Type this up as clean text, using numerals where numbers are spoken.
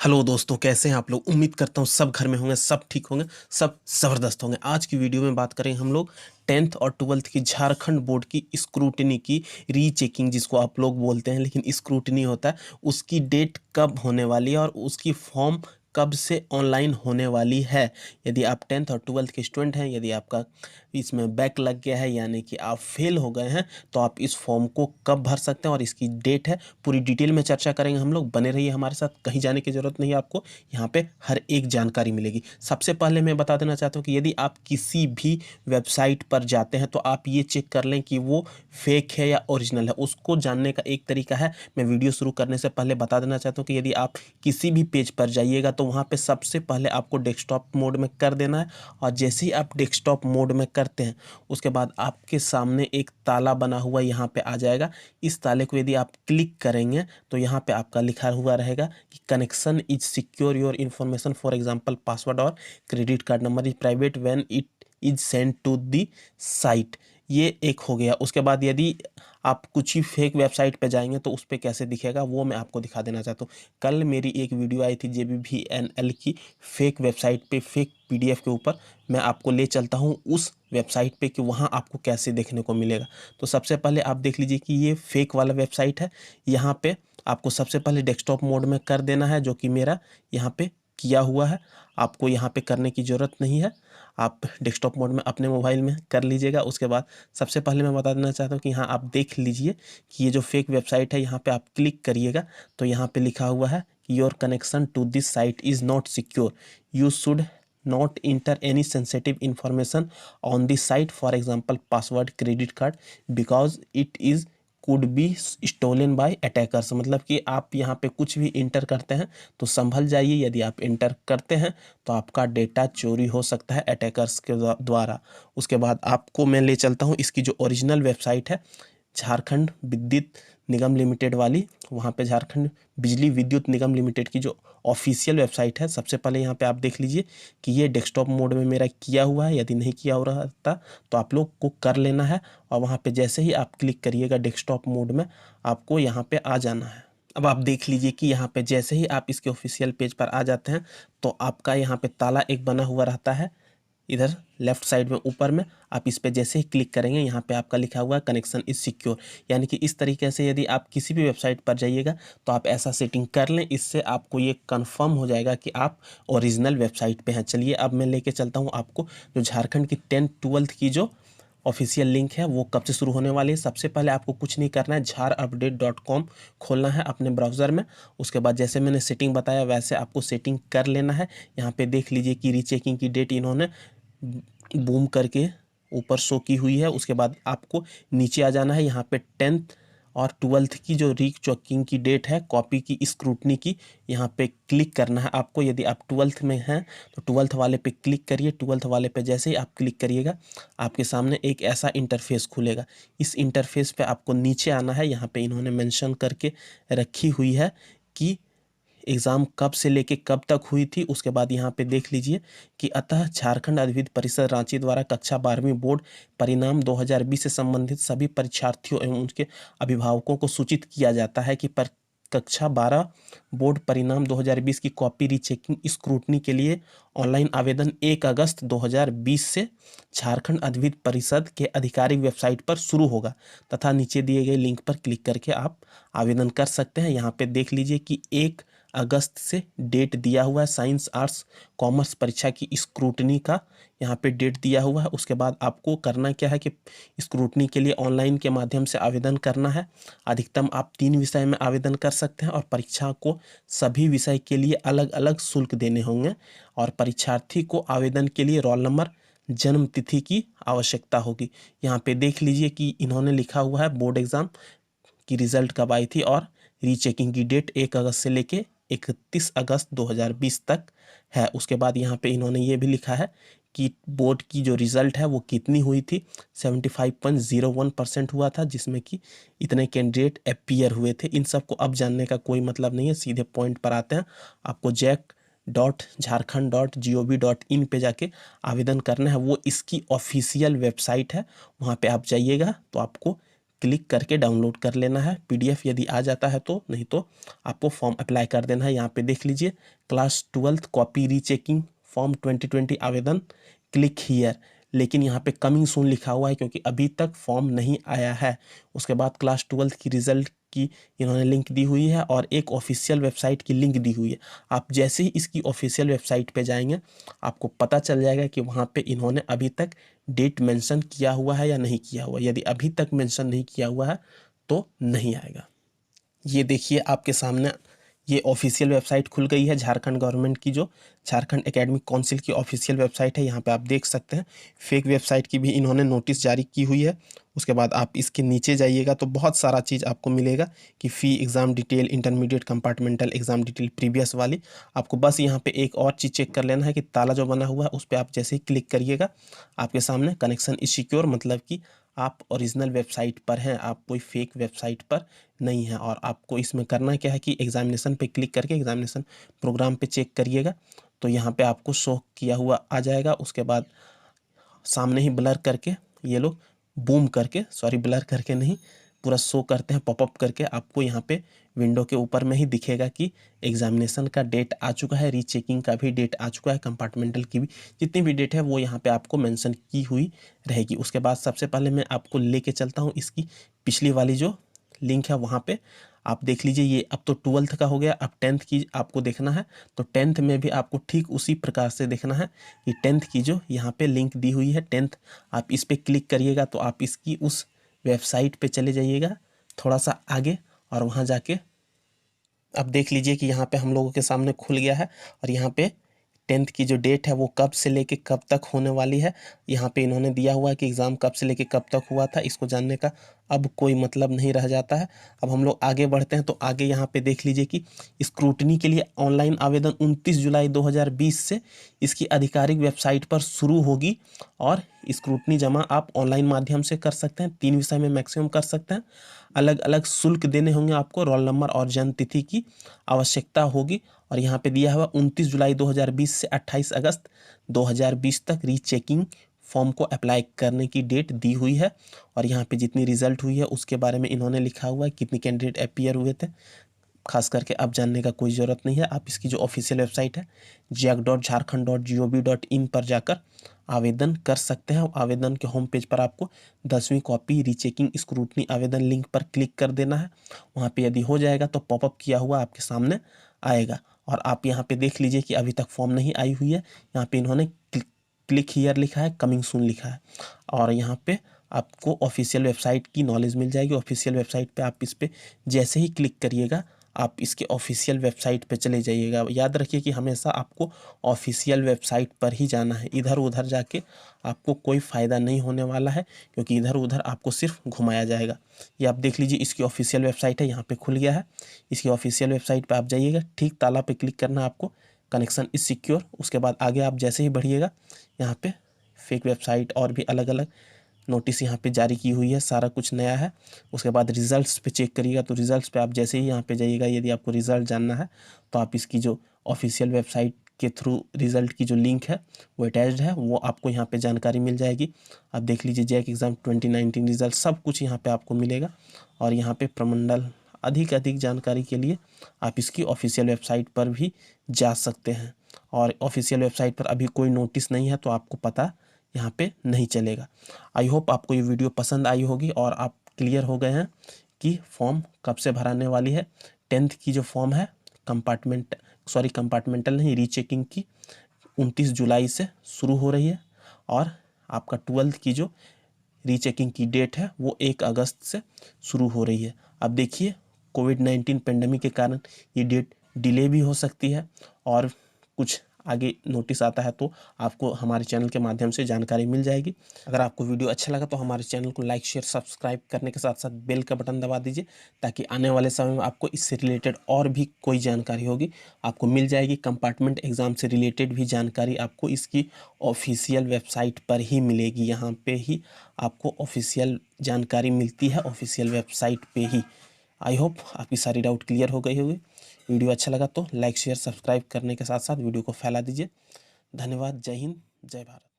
Hello दोस्तों, कैसे हैं आप लोग। उम्मीद करता हूँ सब घर में होंगे, सब ठीक होंगे, सब ज़बरदस्त होंगे। आज की वीडियो में बात करें हम लोग 10th और 12th की झारखंड बोर्ड की स्क्रूटनी की रीचेकिंग, जिसको आप लोग बोलते हैं लेकिन स्क्रूटनी होता है, उसकी डेट कब होने वाली है और उसकी फॉर्म कब से ऑनलाइन होने वाली है। यदि आप 10th और 12th के स्टूडेंट हैं, यदि आपका इसमें बैक लग गया है यानी कि आप फेल हो गए हैं, तो आप इस फॉर्म को कब भर सकते हैं और इसकी डेट है, पूरी डिटेल में चर्चा करेंगे हम लोग। बने रहिए हमारे साथ, कहीं जाने की ज़रूरत नहीं है आपको, यहाँ पे हर एक जानकारी मिलेगी। सबसे पहले मैं बता देना चाहता हूँ कि यदि आप किसी भी वेबसाइट पर जाते हैं तो आप ये चेक कर लें कि वो फेक है या ओरिजिनल है। उसको जानने का एक तरीका है, मैं वीडियो शुरू करने से पहले बता देना चाहता हूँ कि यदि आप किसी भी पेज पर जाइएगा तो वहाँ पे सबसे पहले आपको डेस्कटॉप मोड में कर देना है, और जैसे ही आप डेस्कटॉप मोड में करते हैं उसके बाद आपके सामने एक ताला बना हुआ यहाँ पे आ जाएगा। इस ताले को यदि आप क्लिक करेंगे तो यहाँ पे आपका लिखा हुआ रहेगा कि connection is secure, your information for example password और credit card number is private when it is send to the site. ये एक हो गया। उसके बाद यदि आप कुछ ही फेक वेबसाइट पे जाएंगे तो उस पर कैसे दिखेगा वो मैं आपको दिखा देना चाहता हूँ। कल मेरी एक वीडियो आई थी JBVNL की फेक वेबसाइट पे, फेक PDF के ऊपर। मैं आपको ले चलता हूँ उस वेबसाइट पे कि वहाँ आपको कैसे देखने को मिलेगा। तो सबसे पहले आप देख लीजिए कि ये फेक वाला वेबसाइट है। यहाँ पे आपको सबसे पहले डेस्कटॉप मोड में कर देना है, जो कि मेरा यहाँ पे किया हुआ है। आपको यहाँ पे करने की ज़रूरत नहीं है, आप डेस्कटॉप मोड में अपने मोबाइल में कर लीजिएगा। उसके बाद सबसे पहले मैं बता देना चाहता हूँ कि यहाँ आप देख लीजिए कि ये जो फेक वेबसाइट है, यहाँ पे आप क्लिक करिएगा तो यहाँ पे लिखा हुआ है कि your connection to this site is not secure, you should not enter any sensitive information on the site, for example password, credit card, because it is could be stolen by attackers। मतलब कि आप यहाँ पे कुछ भी inter करते हैं तो संभल जाइए। यदि आप इंटर करते हैं तो आपका डेटा चोरी हो सकता है अटैकर्स के द्वारा। उसके बाद आपको मैं ले चलता हूँ इसकी जो ओरिजिनल वेबसाइट है, झारखंड विद्युत निगम लिमिटेड वाली। वहाँ पे झारखंड बिजली विद्युत निगम लिमिटेड की जो ऑफिशियल वेबसाइट है, सबसे पहले यहाँ पे आप देख लीजिए कि ये डेस्कटॉप मोड में मेरा किया हुआ है। यदि नहीं किया हो रहा था तो आप लोग को कर लेना है, और वहाँ पे जैसे ही आप क्लिक करिएगा डेस्कटॉप मोड में, आपको यहाँ पे आ जाना है। अब आप देख लीजिए कि यहाँ पे जैसे ही आप इसके ऑफिशियल पेज पर आ जाते हैं तो आपका यहाँ पे ताला एक बना हुआ रहता है इधर लेफ्ट साइड में ऊपर में। आप इस पे जैसे ही क्लिक करेंगे यहाँ पे आपका लिखा हुआ है कनेक्शन इज सिक्योर। यानी कि इस तरीके से यदि आप किसी भी वेबसाइट पर जाइएगा तो आप ऐसा सेटिंग कर लें, इससे आपको ये कंफर्म हो जाएगा कि आप ओरिजिनल वेबसाइट पे हैं। चलिए अब मैं लेके चलता हूँ आपको जो झारखंड की 10th-12th की जो ऑफिशियल लिंक है वो कब से शुरू होने वाली है। सबसे पहले आपको कुछ नहीं करना है, झारupdate.com खोलना है अपने ब्राउज़र में। उसके बाद जैसे मैंने सेटिंग बताया वैसे आपको सेटिंग कर लेना है। यहाँ पे देख लीजिए कि रीचेकिंग की डेट इन्होंने बूम करके ऊपर शो की हुई है। उसके बाद आपको नीचे आ जाना है, यहाँ पे 10th और 12th की जो रीचेकिंग की डेट है कॉपी की स्क्रूटनी की, यहाँ पे क्लिक करना है आपको। यदि आप 12th में हैं तो 12th वाले पे क्लिक करिए। 12th वाले पे जैसे ही आप क्लिक करिएगा आपके सामने एक ऐसा इंटरफेस खुलेगा। इस इंटरफेस पे आपको नीचे आना है। यहाँ पे इन्होंने मेंशन करके रखी हुई है कि एग्ज़ाम कब से लेके कब तक हुई थी। उसके बाद यहाँ पे देख लीजिए कि अतः झारखंड अधिविद्य परिषद रांची द्वारा कक्षा 12वीं बोर्ड परिणाम 2020 से संबंधित सभी परीक्षार्थियों एवं उनके अभिभावकों को सूचित किया जाता है कि पर कक्षा 12 बोर्ड परिणाम 2020 की कॉपी रीचेकिंग स्क्रूटनी के लिए ऑनलाइन आवेदन 1 अगस्त 2020 से झारखंड अधिविद्य परिषद के आधिकारिक वेबसाइट पर शुरू होगा, तथा नीचे दिए गए लिंक पर क्लिक करके आप आवेदन कर सकते हैं। यहाँ पे देख लीजिए कि 1 अगस्त से डेट दिया हुआ है। साइंस आर्ट्स कॉमर्स परीक्षा की स्क्रूटनी का यहाँ पे डेट दिया हुआ है। उसके बाद आपको करना क्या है कि स्क्रूटनी के लिए ऑनलाइन के माध्यम से आवेदन करना है। अधिकतम आप 3 विषय में आवेदन कर सकते हैं, और परीक्षा को सभी विषय के लिए अलग अलग शुल्क देने होंगे। और परीक्षार्थी को आवेदन के लिए रोल नंबर, जन्म तिथि की आवश्यकता होगी। यहाँ पे देख लीजिए कि इन्होंने लिखा हुआ है बोर्ड एग्ज़ाम की रिज़ल्ट कब आई थी, और रीचेकिंग की डेट 1 अगस्त से लेके 31 अगस्त 2020 तक है। उसके बाद यहाँ पे इन्होंने ये भी लिखा है कि बोर्ड की जो रिज़ल्ट है वो कितनी हुई थी। 75.01% हुआ था, जिसमें कि इतने कैंडिडेट अपीयर हुए थे। इन सब को अब जानने का कोई मतलब नहीं है, सीधे पॉइंट पर आते हैं। आपको jack.jharkhand.gov.in पे जाके आवेदन करना है। वो इसकी ऑफिशियल वेबसाइट है, वहाँ पे आप जाइएगा तो आपको क्लिक करके डाउनलोड कर लेना है। PDF यदि आ जाता है तो, नहीं तो आपको फॉर्म अप्लाई कर देना है। यहाँ पे देख लीजिए, class 12th copy rechecking form 2020 आवेदन, क्लिक हियर। लेकिन यहाँ पे कमिंग सून लिखा हुआ है क्योंकि अभी तक फॉर्म नहीं आया है। उसके बाद क्लास 12th की रिजल्ट की इन्होंने लिंक दी हुई है और एक ऑफिशियल वेबसाइट की लिंक दी हुई है। आप जैसे ही इसकी ऑफिशियल वेबसाइट पे जाएंगे आपको पता चल जाएगा कि वहाँ पे इन्होंने अभी तक डेट मेंशन किया हुआ है या नहीं किया हुआ। यदि अभी तक मेंशन नहीं किया हुआ है तो नहीं आएगा। ये देखिए आपके सामने ये ऑफिशियल वेबसाइट खुल गई है झारखंड गवर्नमेंट की, जो झारखंड एकेडमिक काउंसिल की ऑफिशियल वेबसाइट है। यहाँ पे आप देख सकते हैं फेक वेबसाइट की भी इन्होंने नोटिस जारी की हुई है। उसके बाद आप इसके नीचे जाइएगा तो बहुत सारा चीज़ आपको मिलेगा कि fee, exam detail, intermediate compartmental exam detail previous वाली। आपको बस यहाँ पे एक और चीज़ चेक कर लेना है कि ताला जो बना हुआ है उस पर आप जैसे ही क्लिक करिएगा आपके सामने कनेक्शन इज सिक्योर, मतलब कि आप ओरिजिनल वेबसाइट पर हैं, आप कोई फेक वेबसाइट पर नहीं है। और आपको इसमें करना क्या है कि एग्जामिनेशन पे क्लिक करके एग्जामिनेशन प्रोग्राम पे चेक करिएगा तो यहाँ पे आपको शो किया हुआ आ जाएगा। उसके बाद सामने ही ब्लर करके ये लोग बूम करके, सॉरी ब्लर करके नहीं, पूरा शो करते हैं पॉपअप करके। आपको यहाँ पे विंडो के ऊपर में ही दिखेगा कि एग्जामिनेशन का डेट आ चुका है, रीचेकिंग का भी डेट आ चुका है, कंपार्टमेंटल की भी जितनी भी डेट है वो यहाँ पे आपको मेंशन की हुई रहेगी। उसके बाद सबसे पहले मैं आपको लेके चलता हूँ इसकी पिछली वाली जो लिंक है वहाँ पे। आप देख लीजिए, ये अब तो 12th का हो गया, अब 10th की आपको देखना है। तो 10th में भी आपको ठीक उसी प्रकार से देखना है कि 10th की जो यहाँ पे लिंक दी हुई है 10th, आप इस पर क्लिक करिएगा तो आप इसकी उस वेबसाइट पे चले जाइएगा थोड़ा सा आगे, और वहाँ जाके अब देख लीजिए कि यहाँ पे हम लोगों के सामने खुल गया है। और यहाँ पे 10th की जो डेट है वो कब से लेके कब तक होने वाली है, यहाँ पे इन्होंने दिया हुआ है कि एग्ज़ाम कब से लेके कब तक हुआ था। इसको जानने का अब कोई मतलब नहीं रह जाता है। अब हम लोग आगे बढ़ते हैं तो आगे यहाँ पे देख लीजिए कि स्क्रूटनी के लिए ऑनलाइन आवेदन 29 जुलाई 2020 से इसकी आधिकारिक वेबसाइट पर शुरू होगी। और स्क्रूटनी जमा आप ऑनलाइन माध्यम से कर सकते हैं, 3 विषय में मैक्सिमम कर सकते हैं। अलग अलग शुल्क देने होंगे आपको, रोल नंबर और जन्म तिथि की आवश्यकता होगी। और यहाँ पे दिया हुआ 29 जुलाई 2020 से 28 अगस्त 2020 तक रीचेकिंग फॉर्म को अप्लाई करने की डेट दी हुई है। और यहाँ पे जितनी रिजल्ट हुई है उसके बारे में इन्होंने लिखा हुआ है, कितने कैंडिडेट अपीयर हुए थे, खास करके अब जानने का कोई ज़रूरत नहीं है। आप इसकी जो ऑफिशियल वेबसाइट है jac.jharkhand.gov.in पर जाकर आवेदन कर सकते हैं। आवेदन के होम पेज पर आपको 10वीं कॉपी रीचेकिंग स्क्रूटनी आवेदन लिंक पर क्लिक कर देना है। वहाँ पे यदि हो जाएगा तो पॉपअप किया हुआ आपके सामने आएगा। और आप यहाँ पे देख लीजिए कि अभी तक फॉर्म नहीं आई हुई है। यहाँ पे इन्होंने क्लिक हियर लिखा है, कमिंग सून लिखा है। और यहाँ पे आपको ऑफिशियल वेबसाइट की नॉलेज मिल जाएगी। ऑफिशियल वेबसाइट पे आप इस पर जैसे ही क्लिक करिएगा आप इसके ऑफिशियल वेबसाइट पे चले जाइएगा। याद रखिए कि हमेशा आपको ऑफिशियल वेबसाइट पर ही जाना है, इधर उधर जाके आपको कोई फ़ायदा नहीं होने वाला है, क्योंकि इधर उधर आपको सिर्फ घुमाया जाएगा। ये आप देख लीजिए, इसकी ऑफिशियल वेबसाइट है, यहाँ पे खुल गया है। इसकी ऑफिशियल वेबसाइट पे आप जाइएगा, ठीक ताला पे क्लिक करना है आपको, कनेक्शन इज सिक्योर। उसके बाद आगे आप जैसे ही बढ़िएगा यहाँ पे फेक वेबसाइट और भी अलग अलग नोटिस यहाँ पे जारी की हुई है, सारा कुछ नया है। उसके बाद रिजल्ट्स पे चेक करिएगा तो रिजल्ट्स पे आप जैसे ही यहाँ पे जाइएगा, यदि आपको रिज़ल्ट जानना है तो आप इसकी जो ऑफिशियल वेबसाइट के थ्रू रिज़ल्ट की जो लिंक है वो अटैच्ड है, वो आपको यहाँ पे जानकारी मिल जाएगी। आप देख लीजिए जैक एग्ज़ाम 2019 रिज़ल्ट सब कुछ यहाँ पे आपको मिलेगा। और यहाँ पे प्रमंडल अधिक जानकारी के लिए आप इसकी ऑफिशियल वेबसाइट पर भी जा सकते हैं। और ऑफिशियल वेबसाइट पर अभी कोई नोटिस नहीं है तो आपको पता यहाँ पे नहीं चलेगा। आई होप आपको ये वीडियो पसंद आई होगी और आप क्लियर हो गए हैं कि फॉर्म कब से भराने वाली है। 10th की जो फॉर्म है कंपार्टमेंटल नहीं, रीचेकिंग की 29 जुलाई से शुरू हो रही है। और आपका 12th की जो रीचेकिंग की डेट है वो 1 अगस्त से शुरू हो रही है। अब देखिए कोविड-19 पेंडेमिक के कारण ये डेट डिले भी हो सकती है और कुछ आगे नोटिस आता है तो आपको हमारे चैनल के माध्यम से जानकारी मिल जाएगी। अगर आपको वीडियो अच्छा लगा तो हमारे चैनल को लाइक शेयर सब्सक्राइब करने के साथ साथ बेल का बटन दबा दीजिए, ताकि आने वाले समय में आपको इससे रिलेटेड और भी कोई जानकारी होगी आपको मिल जाएगी। कंपार्टमेंट एग्ज़ाम से रिलेटेड भी जानकारी आपको इसकी ऑफिशियल वेबसाइट पर ही मिलेगी। यहाँ पे ही आपको ऑफिशियल जानकारी मिलती है, ऑफिशियल वेबसाइट पे ही। आई होप आपकी सारी डाउट क्लियर हो गई होगी। वीडियो अच्छा लगा तो लाइक शेयर सब्सक्राइब करने के साथ साथ वीडियो को फैला दीजिए। धन्यवाद। जय हिंद, जय भारत।